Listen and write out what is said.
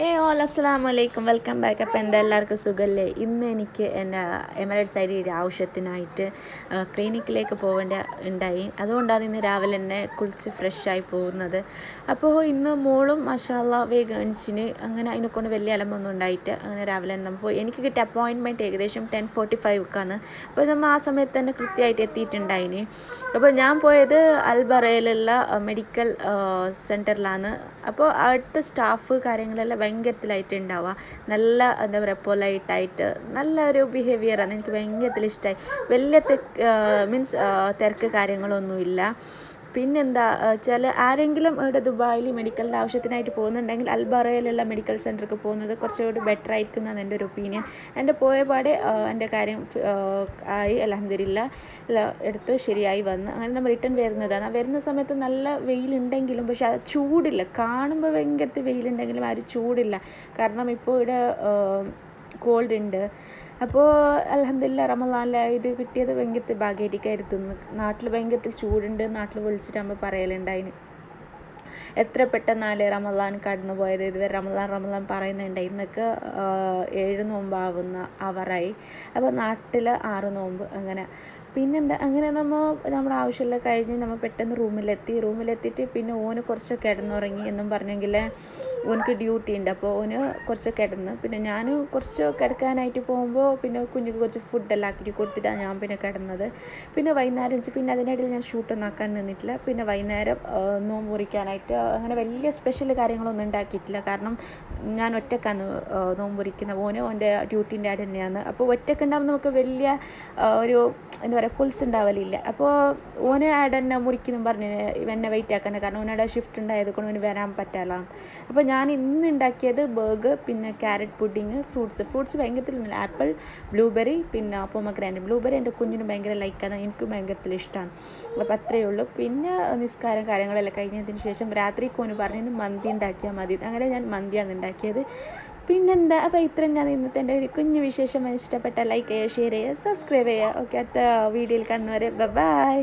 അസ്സലാമു അലൈക്കും, welcome back. അപ്പോൾ എന്താ എല്ലാവർക്കും സുഖമല്ലേ? ഇന്ന് എനിക്ക് എൻ്റെ എമിറേറ്റ്സ് ഐഡിയുടെ ആവശ്യത്തിനായിട്ട് ക്ലിനിക്കിലേക്ക് പോകേണ്ട ഉണ്ടായി. അതുകൊണ്ടാണ് ഇന്ന് രാവിലെ തന്നെ കുളിച്ച് ഫ്രഷായി പോകുന്നത്. അപ്പോൾ ഇന്ന് മോളും മാഷാഅല്ലാഹ് വേഗം എണിച്ചിന്. അങ്ങനെ അതിനെക്കൊണ്ട് വലിയ അലമ്പൊന്നും ഉണ്ടായിട്ട് അങ്ങനെ രാവിലെ തന്നെ നമ്മൾ പോയി. എനിക്ക് കിട്ടിയ അപ്പോയിൻമെൻറ്റ് ഏകദേശം 10:45 അപ്പോൾ നമ്മൾ ആ സമയത്ത് തന്നെ കൃത്യമായിട്ട് എത്തിയിട്ടുണ്ടായിന്. അപ്പോൾ ഞാൻ പോയത് അൽബറയിലുള്ള മെഡിക്കൽ സെൻറ്ററിലാണ്. അപ്പോൾ അവിടുത്തെ സ്റ്റാഫ് കാര്യങ്ങളെല്ലാം ഭയങ്കരത്തിലായിട്ട് ഉണ്ടാവുക. നല്ല എന്താ പറയുക, പൊലൈറ്റായിട്ട് നല്ലൊരു ബിഹേവിയറാണ്. എനിക്ക് ഭയങ്കരത്തിൽ ഇഷ്ടമായി. വലിയ മീൻസ് തിരക്ക് കാര്യങ്ങളൊന്നുമില്ല. പിന്നെന്താ വെച്ചാൽ, ആരെങ്കിലും ഇവിടെ ദുബായിൽ മെഡിക്കലിൻ്റെ ആവശ്യത്തിനായിട്ട് പോകുന്നുണ്ടെങ്കിൽ അൽബറയിലുള്ള മെഡിക്കൽ സെൻറ്ററിലേക്ക് പോകുന്നത് കുറച്ചുകൂടി ബെറ്റർ ആയിരിക്കും എന്നാണ് എൻ്റെ ഒരു ഒപ്പീനിയൻ. എൻ്റെ പോയപാടെ എൻ്റെ കാര്യം ആയി, അൽഹംദുലില്ലാഹ് എടുത്ത് ശരിയായി വന്ന്. അങ്ങനെ നമ്മൾ റിട്ടേൺ വരുന്നതാണ്. വരുന്ന സമയത്ത് നല്ല വെയിലുണ്ടെങ്കിലും പക്ഷെ അത് ചൂടില്ല. കാണുമ്പോൾ ഭയങ്കര വെയിലുണ്ടെങ്കിലും ആ ഒരു ചൂടില്ല. കാരണം ഇപ്പോൾ ഇവിടെ കോൾഡ് ഉണ്ട്. അപ്പോൾ അൽഹംദുലില്ലാഹ് റമളാനിലെ ഇത് കിട്ടിയത് ഭയങ്കര ഭാഗ്യമായിരിക്കായിരുന്നു. നാട്ടിൽ ഭയങ്കരത്തിൽ ചൂടുണ്ട്, നാട്ടിൽ വിളിച്ചിട്ടാകുമ്പോൾ പറയലുണ്ടായിന് എത്ര പെട്ടെന്നാലേ റമളാൻ കടന്നു പോയത്. ഇതുവരെ റമളാൻ പറയുന്നുണ്ട്. ഇന്നൊക്കെ 7 നോമ്പാവുന്ന ആവറായി. അപ്പോൾ നാട്ടിൽ 6 നോമ്പ് അങ്ങനെ. പിന്നെന്താ, അങ്ങനെ നമ്മുടെ ആവശ്യമെല്ലാം കഴിഞ്ഞ് നമ്മൾ പെട്ടെന്ന് റൂമിലെത്തിയിട്ട് പിന്നെ ഓന് കുറച്ച് കിടന്നുറങ്ങി എന്നും പറഞ്ഞെങ്കിൽ ഓനക്ക് ഡ്യൂട്ടി ഉണ്ട്. അപ്പോൾ ഓന് കുറച്ച് കിടന്ന്, പിന്നെ ഞാൻ കുറച്ച് കിടക്കാനായിട്ട് പോകുമ്പോൾ പിന്നെ കുഞ്ഞിക്ക് കുറച്ച് ഫുഡെല്ലാം ആക്കിയിട്ട് കൊടുത്തിട്ടാണ് ഞാൻ പിന്നെ കിടന്നത്. പിന്നെ വൈകുന്നേരം പിന്നെ അതിനിടയിൽ ഞാൻ ഷൂട്ടൊന്നും ആക്കാൻ നിന്നിട്ടില്ല. പിന്നെ വൈകുന്നേരം നോമ്പ് മുറിക്കാനായിട്ട് അങ്ങനെ വലിയ സ്പെഷ്യൽ കാര്യങ്ങളൊന്നും ഉണ്ടാക്കിയിട്ടില്ല. കാരണം ഞാൻ ഒറ്റക്കാണ് നോമ്പ് മുറിക്കുന്നത്. ഓൻ്റെ ഡ്യൂട്ടീൻ്റെ ആടെ തന്നെയാണ്. അപ്പോൾ ഒറ്റക്കുണ്ടാകുമ്പോൾ നമുക്ക് വലിയ ഒരു എന്താ പറയുക, പുൾസ് ഉണ്ടാവലില്ല. അപ്പോൾ ഓന് ആടെ തന്നെ മുറിക്കുന്നു പറഞ്ഞ് എന്നെ വെയിറ്റ് ആക്കണ്ട, കാരണം ഓനയുടെ ഷിഫ്റ്റ് ഉണ്ടായത് കൊണ്ട് ഓന് വരാൻ പറ്റാല. അപ്പോൾ ഞാൻ ഇന്ന് ഉണ്ടാക്കിയത് ബർഗർ, പിന്നെ ക്യാരറ്റ് പുഡിങ്, ഫ്രൂട്ട്സ് ഭയങ്കരത്തിൽ ആപ്പിൾ, ബ്ലൂബെറി, പിന്നെ പൊമഗ്രാനൈറ്റ്. ബ്ലൂബെറി എൻ്റെ കുഞ്ഞിനും ഭയങ്കര ലൈക്കാണ്, എനിക്കും ഭയങ്കരത്തിൽ ഇഷ്ടമാണ്. അപ്പോൾ അത്രയേ ഉള്ളൂ. പിന്നെ നിസ്കാരം കാര്യങ്ങളെല്ലാം കഴിഞ്ഞതിന് ശേഷം രാത്രിക്ക് ഓന് പറഞ്ഞ് മന്തി ഉണ്ടാക്കിയാൽ മതി. അങ്ങനെ ഞാൻ മന്തിയാണ് ഉണ്ടാക്കിയത്. പിന്നെന്താ, അപ്പോൾ ഇത്ര തന്നെയാണ് ഇന്നത്തെ എൻ്റെ ഒരു കുഞ്ഞു വിശേഷം. ഇഷ്ടപ്പെട്ട ലൈക്ക് ചെയ്യുക, ഷെയർ ചെയ്യുക, സബ്സ്ക്രൈബ് ചെയ്യുക. ഓക്കെ, അടുത്ത വീഡിയോയിൽ കാണുന്നവരെ ബൈ.